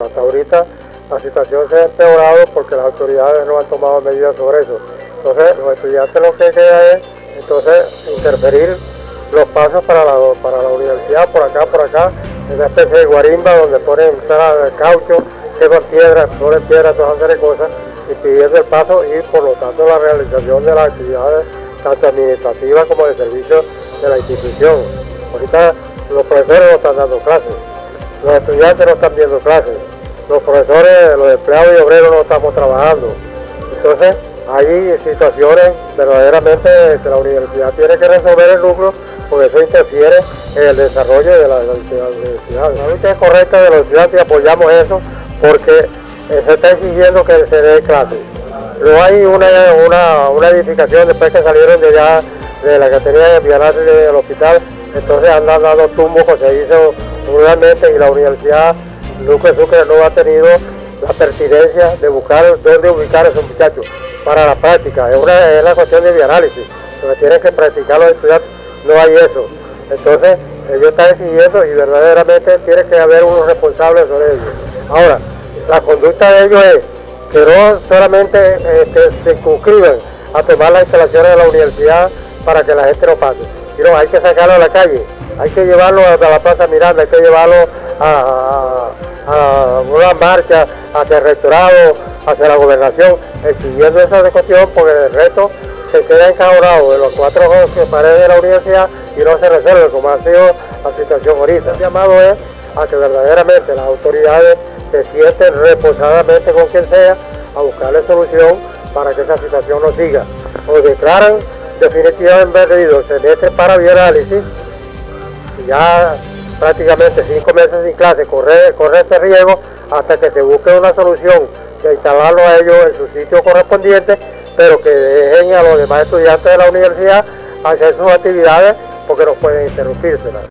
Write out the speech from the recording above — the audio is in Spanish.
Hasta ahorita la situación se ha empeorado porque las autoridades no han tomado medidas sobre eso. Entonces los estudiantes lo que queda es entonces interferir los pasos para la universidad, por acá, en una especie de guarimba donde ponen caucho, queman piedras, ponen piedras, todas esas cosas, impidiendo el paso y por lo tanto la realización de las actividades tanto administrativas como de servicios de la institución. Ahorita los profesores no están dando clases, los estudiantes no están viendo clases, los profesores, los empleados y obreros no estamos trabajando. Entonces hay situaciones verdaderamente que la universidad tiene que resolver el núcleo, porque eso interfiere en el desarrollo de la universidad. La lucha es correcta de los estudiantes y apoyamos eso porque se está exigiendo que se dé clase. No hay una edificación después que salieron de allá, de la que tenían en Villarreal del hospital, entonces andan dando tumbos que se hizo ruralmente y la universidad, Núcleo Sucre, no ha tenido la pertinencia de buscar dónde ubicar a esos muchachos para la práctica. Es la cuestión de bioanálisis, donde tienen que practicar los estudiantes, no hay eso. Entonces ellos están exigiendo y verdaderamente tiene que haber unos responsables sobre ellos. Ahora, la conducta de ellos es que no solamente se circunscriban a tomar las instalaciones de la universidad para que la gente no pase, sino hay que sacarlo a la calle, hay que llevarlo a la Plaza Miranda, hay que llevarlo a una marcha hacia el rectorado, hacia la gobernación, exigiendo esa cuestión porque el resto se queda encajonado en los 4 paredes de la universidad y no se resuelve como ha sido la situación ahorita. El llamado es a que verdaderamente las autoridades se sienten responsadamente con quien sea a buscarle solución para que esa situación no siga. O declaran definitivamente perdido el semestre para bioanálisis, ya prácticamente 5 meses sin clase, correr ese riesgo hasta que se busque una solución de instalarlo a ellos en su sitio correspondiente, pero que dejen a los demás estudiantes de la universidad hacer sus actividades porque no pueden interrumpírselas.